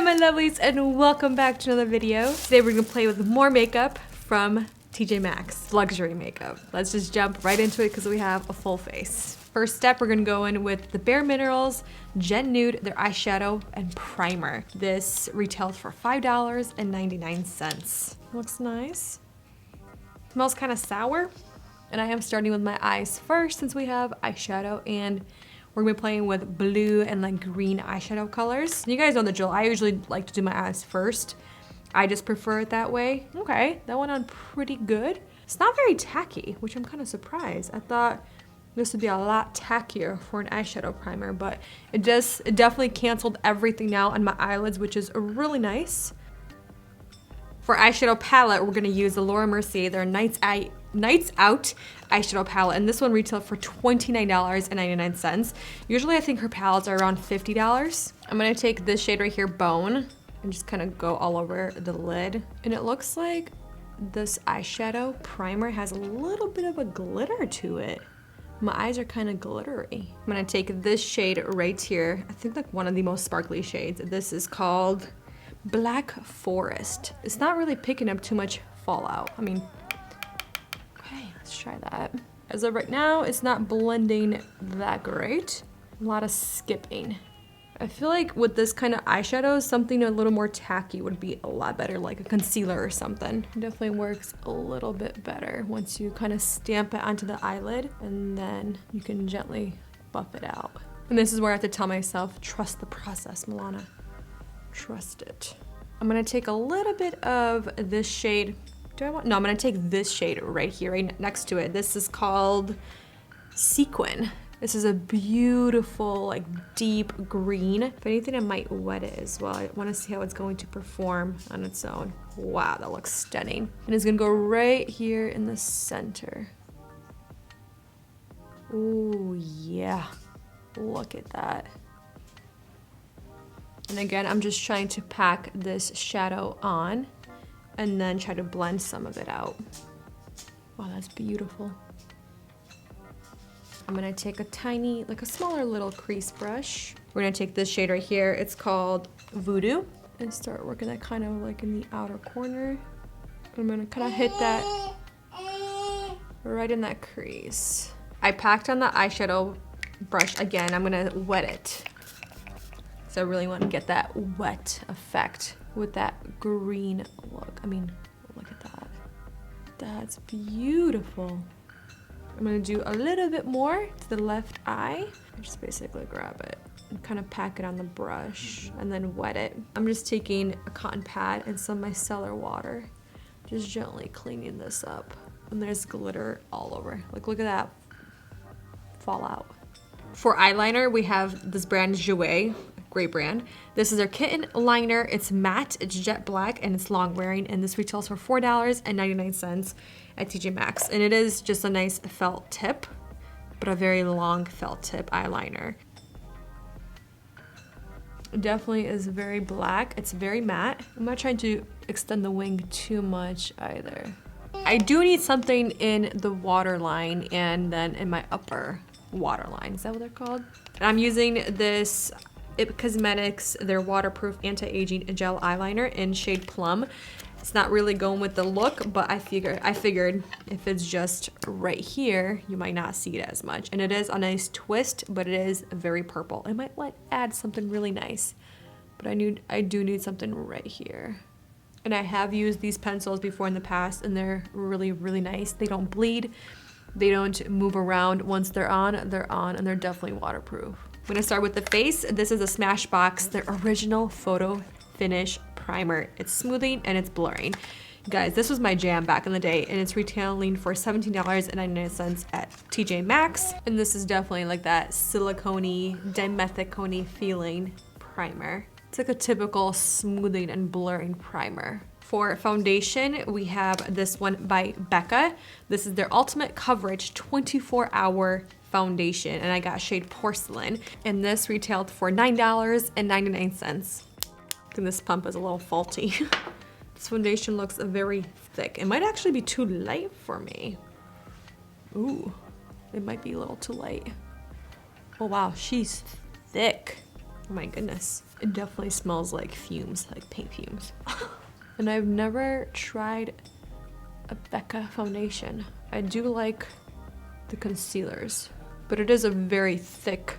my lovelies, and welcome back to another video. Today we're gonna play with more makeup from TJ Maxx, luxury makeup. Let's just jump right into it because we have a full face. First step, we're gonna go in with the Bare Minerals Gen Nude, their eyeshadow and primer. This retails for $5.99. Looks nice. Smells kind of sour. And I am starting with my eyes first since we have eyeshadow, and we're gonna be playing with blue and like green eyeshadow colors. You guys know the drill. I usually like to do my eyes first. I just prefer it that way. Okay, that went on pretty good. It's not very tacky, which I'm kind of surprised. I thought this would be a lot tackier for an eyeshadow primer, but it definitely canceled everything now on my eyelids, which is really nice. For eyeshadow palette, we're gonna use the Laura Mercier, their Nights Out eyeshadow palette, and this one retailed for $29.99. Usually I think her palettes are around $50. I'm gonna take this shade right here, Bone, and just kind of go all over the lid. And it looks like this eyeshadow primer has a little bit of a glitter to it. My eyes are kind of glittery. I'm gonna take this shade right here. I think like one of the most sparkly shades. This is called Black Forest. It's not really picking up too much fallout. I mean, okay, let's try that. As of right now, it's not blending that great. A lot of skipping. I feel like with this kind of eyeshadow, something a little more tacky would be a lot better, like a concealer or something. It definitely works a little bit better once you kind of stamp it onto the eyelid, and then you can gently buff it out. And this is where I have to tell myself, trust the process, Milana. Trust it. I'm gonna take a little bit of this shade. No, I'm gonna take this shade right here, right next to it. This is called Sequin. This is a beautiful, like deep green. If anything, I might wet it as well. I wanna see how it's going to perform on its own. Wow, that looks stunning. And it's gonna go right here in the center. Ooh, yeah, look at that. And again, I'm just trying to pack this shadow on and then try to blend some of it out. Wow, that's beautiful. I'm gonna take a tiny, like a smaller little crease brush. We're gonna take this shade right here. It's called Voodoo, and start working that kind of like in the outer corner. I'm gonna kind of hit that right in that crease. I packed on the eyeshadow brush again. I'm gonna wet it. So I really want to get that wet effect with that green look. I mean, look at that. That's beautiful. I'm gonna do a little bit more to the left eye. Just basically grab it and kind of pack it on the brush and then wet it. I'm just taking a cotton pad and some of micellar water, just gently cleaning this up. And there's glitter all over. Like, look at that fallout. For eyeliner, we have this brand Jouer. Great brand. This is their kitten liner. It's matte, it's jet black, and it's long wearing, and this retails for $4.99 at TJ Maxx. And it is just a nice felt tip, but a very long felt tip eyeliner. It definitely is very black. It's very matte. I'm not trying to extend the wing too much either. I do need something in the waterline and then in my upper waterline. Is that what they're called? And I'm using this IT Cosmetics, their waterproof anti-aging gel eyeliner in shade Plum. It's not really going with the look, but I figured if it's just right here, you might not see it as much. And it is a nice twist, but it is very purple. I might add something really nice, but I do need something right here. And I have used these pencils before in the past, and they're really, really nice. They don't bleed. They don't move around. Once they're on, and they're definitely waterproof. I'm gonna start with the face. This is a Smashbox, their original photo finish primer. It's smoothing and it's blurring. Guys, this was my jam back in the day, and it's retailing for $17.99 at TJ Maxx. And this is definitely like that silicone-y, dimethicone feeling primer. It's like a typical smoothing and blurring primer. For foundation, we have this one by Becca. This is their Ultimate Coverage 24-hour foundation, and I got shade Porcelain, and this retailed for $9.99. I think this pump is a little faulty. This foundation looks very thick. It might actually be too light for me. Ooh, it might be a little too light. Oh wow, she's thick. Oh my goodness. It definitely smells like fumes, like paint fumes. And I've never tried a Becca foundation. I do like the concealers, but it is a very thick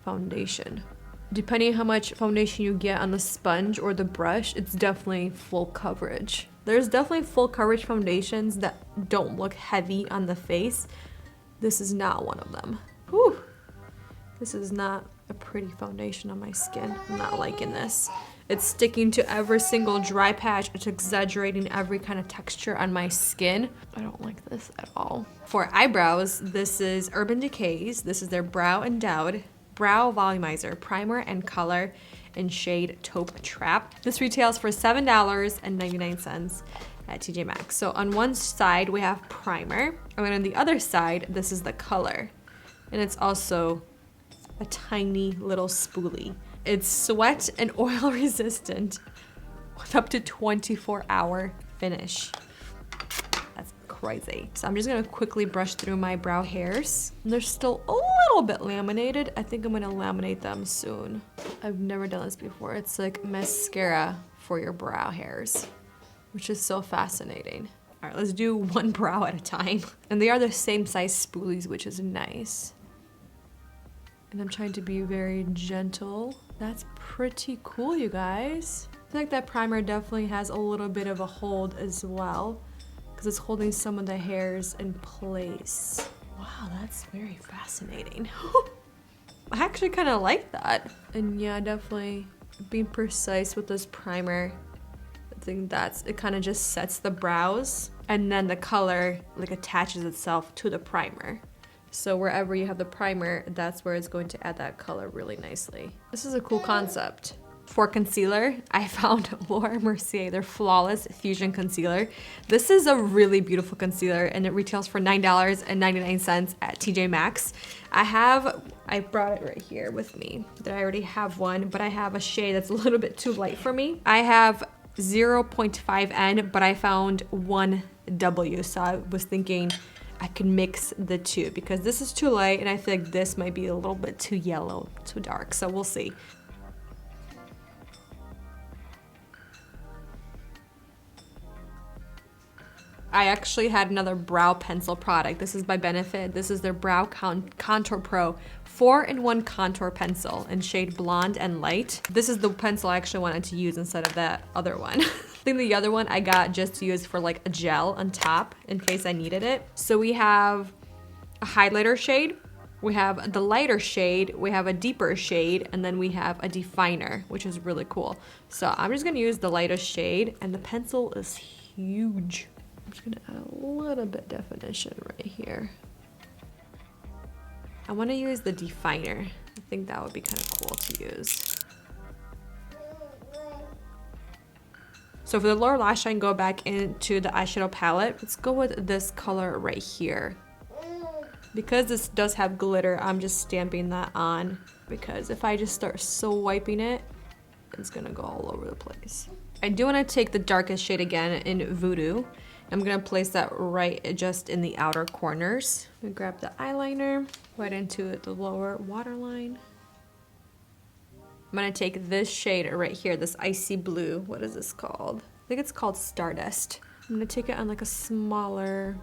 foundation. Depending on how much foundation you get on the sponge or the brush, it's definitely full coverage. There's definitely full coverage foundations that don't look heavy on the face. This is not one of them. Whew. This is not a pretty foundation on my skin. I'm not liking this. It's sticking to every single dry patch. It's exaggerating every kind of texture on my skin. I don't like this at all. For eyebrows, this is Urban Decay's. This is their Brow Endowed Brow Volumizer Primer and Color in shade Taupe Trap. This retails for $7.99 at TJ Maxx. So on one side we have primer, and then on the other side this is the color. And it's also a tiny little spoolie. It's sweat and oil resistant with up to 24-hour finish. That's crazy. So I'm just gonna quickly brush through my brow hairs. And they're still a little bit laminated. I think I'm gonna laminate them soon. I've never done this before. It's like mascara for your brow hairs, which is so fascinating. All right, let's do one brow at a time. And they are the same size spoolies, which is nice. And I'm trying to be very gentle. That's pretty cool, you guys. I feel like that primer definitely has a little bit of a hold as well, because it's holding some of the hairs in place. Wow, that's very fascinating. I actually kind of like that. And yeah, definitely being precise with this primer. I think it kind of just sets the brows, and then the color like attaches itself to the primer. So wherever you have the primer, that's where it's going to add that color really nicely. This is a cool concept. For concealer, I found Laura Mercier, their Flawless Fusion Concealer. This is a really beautiful concealer, and it retails for $9.99 at TJ Maxx. I brought it right here with me. I already have one, but I have a shade that's a little bit too light for me. I have 0.5N, but I found 1W, so I was thinking I can mix the two because this is too light and I feel like this might be a little bit too yellow, too dark, so we'll see. I actually had another brow pencil product. This is by Benefit. This is their Brow Contour Pro 4-in-1 contour pencil in shade Blonde and Light. This is the pencil I actually wanted to use instead of that other one. I think the other one I got just to use for like a gel on top in case I needed it. So we have a highlighter shade, we have the lighter shade, we have a deeper shade, and then we have a definer, which is really cool. So I'm just gonna use the lightest shade, and the pencil is huge. I'm just gonna add a little bit definition right here. I wanna use the definer. I think that would be kind of cool to use. So for the lower lash line, go back into the eyeshadow palette. Let's go with this color right here. Because this does have glitter, I'm just stamping that on, because if I just start wiping it, it's gonna go all over the place. I do wanna take the darkest shade again in Voodoo. I'm gonna place that right just in the outer corners. I'm gonna grab the eyeliner, right into the lower waterline. I'm gonna take this shade right here, this icy blue. What is this called? I think it's called Stardust. I'm gonna take it on like a smaller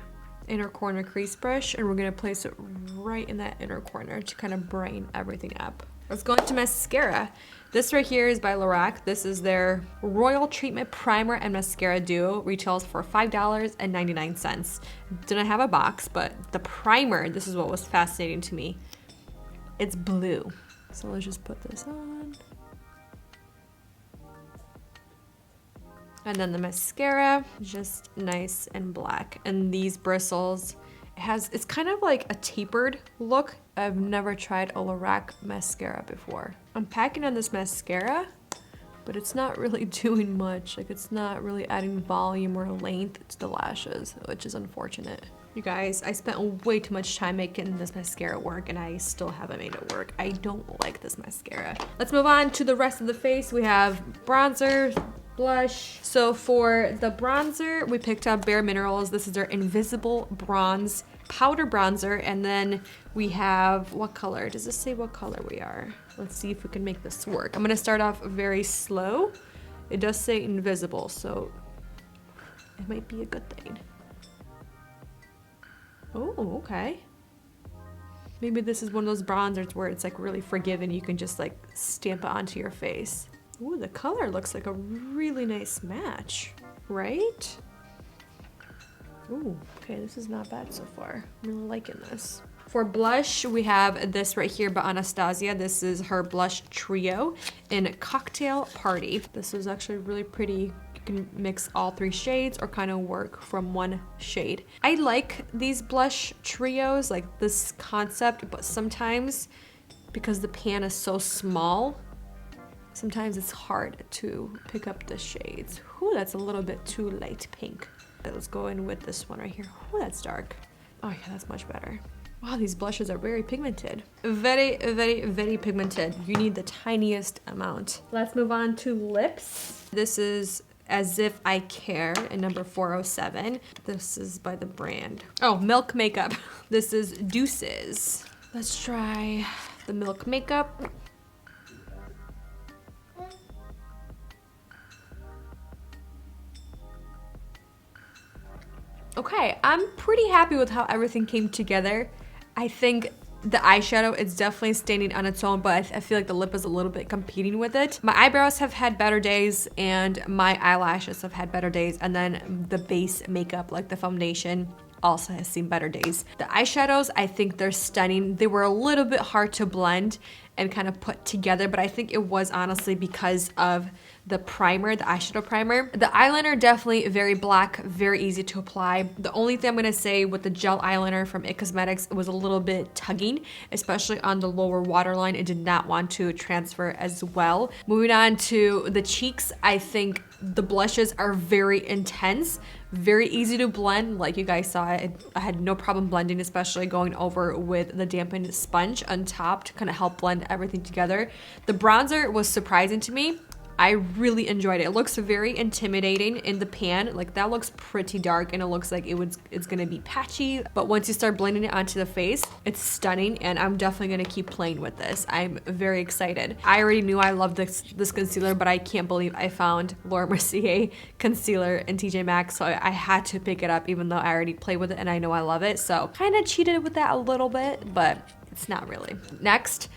inner corner crease brush, and we're gonna place it right in that inner corner to kind of brighten everything up. Let's go into mascara. This right here is by Lorac. This is their Royal Treatment Primer and Mascara Duo. Retails for $5.99. Didn't have a box, but the primer, this is what was fascinating to me. It's blue. So let's just put this on. And then the mascara, just nice and black. And these bristles, it's kind of like a tapered look. I've never tried a Lorac mascara before. I'm packing on this mascara, but it's not really doing much. Like, it's not really adding volume or length to the lashes, which is unfortunate. You guys, I spent way too much time making this mascara work, and I still haven't made it work. I don't like this mascara. Let's move on to the rest of the face. We have bronzer, blush. So for the bronzer, we picked up Bare Minerals. This is their Invisible Bronze Powder Bronzer, and then we have, what color? Does this say what color we are? Let's see if we can make this work. I'm gonna start off very slow. It does say invisible, so it might be a good thing. Oh, okay. Maybe this is one of those bronzers where it's like really forgiving. You can just like stamp it onto your face. Ooh, the color looks like a really nice match, right? Ooh, okay, this is not bad so far. I'm really liking this. For blush, we have this right here by Anastasia. This is her blush trio in Cocktail Party. This is actually really pretty. You can mix all 3 shades or kind of work from one shade. I like these blush trios, like this concept, but sometimes because the pan is so small, sometimes it's hard to pick up the shades. Ooh, that's a little bit too light pink. Let's go in with this one right here. Ooh, that's dark. Oh yeah, that's much better. Wow, these blushes are very pigmented. Very, very, very pigmented. You need the tiniest amount. Let's move on to lips. This is As If I Care in number 407. This is by the brand. Oh, Milk Makeup. This is Deuces. Let's try the Milk Makeup. Okay, I'm pretty happy with how everything came together. I think the eyeshadow is definitely standing on its own, but I feel like the lip is a little bit competing with it. My eyebrows have had better days and my eyelashes have had better days, and then the base makeup, like the foundation, also has seen better days. The eyeshadows, I think they're stunning. They were a little bit hard to blend and kind of put together, but I think it was honestly because of the primer, the eyeshadow primer. The eyeliner, definitely very black, very easy to apply. The only thing I'm gonna say with the gel eyeliner from IT Cosmetics, it was a little bit tugging, especially on the lower waterline. It did not want to transfer as well. Moving on to the cheeks, I think the blushes are very intense, very easy to blend. Like you guys saw, I had no problem blending, especially going over with the dampened sponge on top to kind of help blend everything together. The bronzer was surprising to me. I really enjoyed it. It looks very intimidating in the pan. Like that looks pretty dark and it looks like it's gonna be patchy. But once you start blending it onto the face, it's stunning, and I'm definitely gonna keep playing with this. I'm very excited. I already knew I loved this concealer, but I can't believe I found Laura Mercier concealer in TJ Maxx, so I had to pick it up even though I already played with it and I know I love it. So kind of cheated with that a little bit, but it's not really. Next,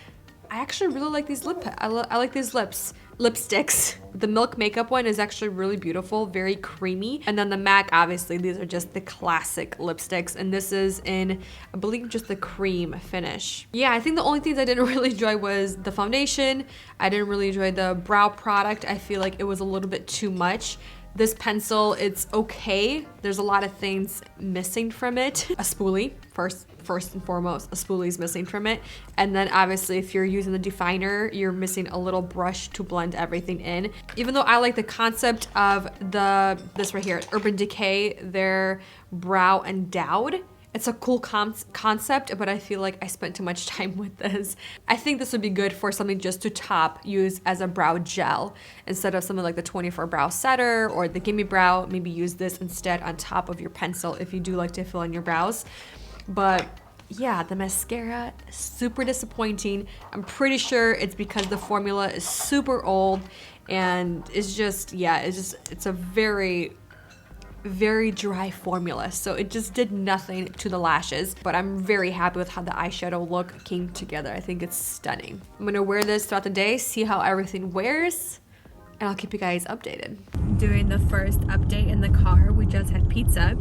I actually really like these I like these lipsticks. The Milk Makeup one is actually really beautiful, very creamy. And then the MAC, obviously, these are just the classic lipsticks. And this is in, I believe, just the cream finish. Yeah, I think the only things I didn't really enjoy was the foundation. I didn't really enjoy the brow product. I feel like it was a little bit too much. This pencil, it's okay. There's a lot of things missing from it. A spoolie, first and foremost, a spoolie is missing from it. And then obviously if you're using the definer, you're missing a little brush to blend everything in. Even though I like the concept of this right here, Urban Decay, their Brow Endowed. It's a cool concept, but I feel like I spent too much time with this. I think this would be good for something just to top, use as a brow gel. Instead of something like the 24 Brow Setter or the Gimme Brow, maybe use this instead on top of your pencil if you do like to fill in your brows. But yeah, the mascara, super disappointing. I'm pretty sure it's because the formula is super old and it's just, yeah, it's a very dry formula, so it just did nothing to the lashes. But I'm very happy with how the eyeshadow look came together. I think it's stunning. I'm gonna wear this throughout the day, see how everything wears, and I'll keep you guys updated. Doing the first update in the car. We just had pizza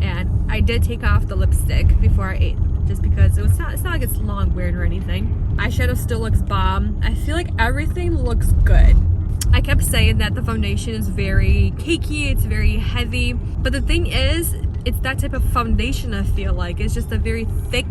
and I did take off the lipstick before I ate, just because it's not like it's long weird or anything. Eyeshadow still looks bomb. I feel like everything looks good. I kept saying that the foundation is very cakey, it's very heavy, but the thing is, it's that type of foundation. I feel like it's just a very thick,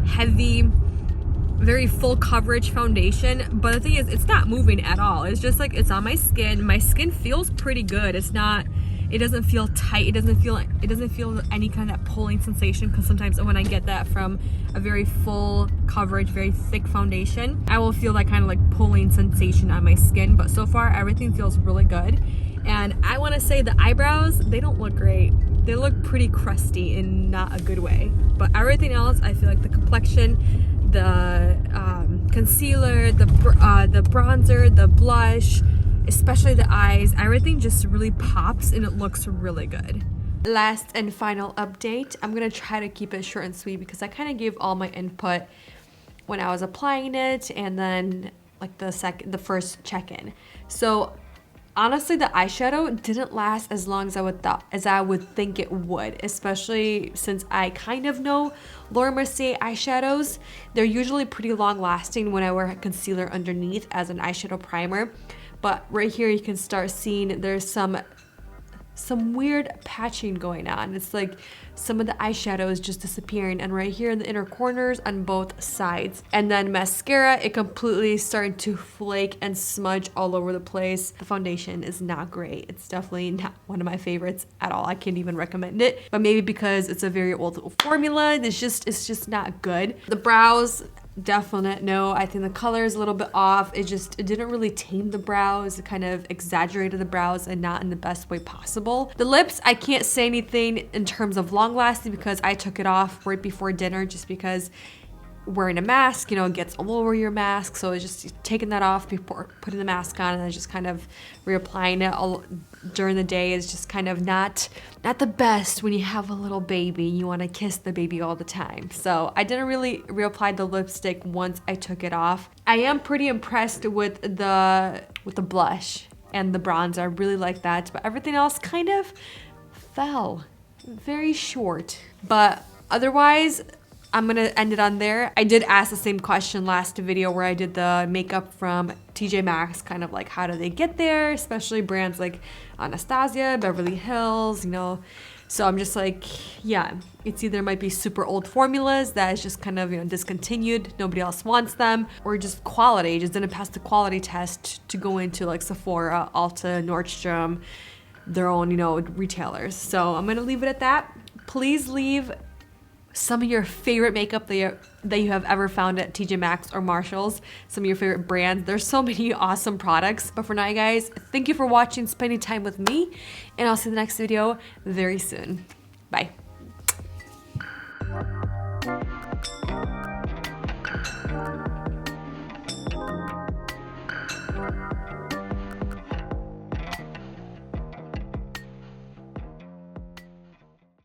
heavy, very full coverage foundation. But the thing is, it's not moving at all. It's just like, it's on my skin. My skin feels pretty good. It doesn't feel tight. It doesn't feel any kind of pulling sensation, because sometimes when I get that from a very full coverage, very thick foundation, I will feel that kind of like pulling sensation on my skin. But so far, everything feels really good. And I want to say the eyebrows, they don't look great. They look pretty crusty in not a good way. But everything else, I feel like the complexion, the concealer, the bronzer, the blush, especially the eyes, everything just really pops and it looks really good. Last and final update, I'm gonna try to keep it short and sweet because I kind of gave all my input when I was applying it and then like the first check-in. So honestly, the eyeshadow didn't last as long as I would think it would, especially since I kind of know Laura Mercier eyeshadows. They're usually pretty long lasting when I wear concealer underneath as an eyeshadow primer. But right here you can start seeing there's some weird patching going on. It's like some of the eyeshadow is just disappearing, and right here in the inner corners on both sides. And then mascara, it completely started to flake and smudge all over the place. The foundation is not great. It's definitely not one of my favorites at all. I can't even recommend it, but maybe because it's a very old formula, it's just not good. The brows, definite no. I think the color is a little bit off. It didn't really tame the brows. It kind of exaggerated the brows and not in the best way possible. The lips, I can't say anything in terms of long lasting because I took it off right before dinner just because wearing a mask, you know, it gets all over your mask. So it's just taking that off before putting the mask on and then just kind of reapplying it all during the day is just kind of not the best when you have a little baby. You want to kiss the baby all the time. So I didn't really reapply the lipstick once I took it off. I am pretty impressed with the blush and the bronzer. I really like that, but everything else kind of fell very short. But otherwise, I'm gonna end it on there. I did ask the same question last video where I did the makeup from TJ Maxx, kind of like how do they get there, especially brands like Anastasia, Beverly Hills, you know. So I'm just like, yeah, it's either might be super old formulas that is just kind of, you know, discontinued, nobody else wants them, or just quality, just didn't pass the quality test to go into like Sephora, Ulta, Nordstrom, their own, you know, retailers. So I'm gonna leave it at that. Please leave some of your favorite makeup that you have ever found at TJ Maxx or Marshall's, some of your favorite brands. There's so many awesome products. But for now, guys, thank you for watching, spending time with me, and I'll see you in the next video very soon. Bye.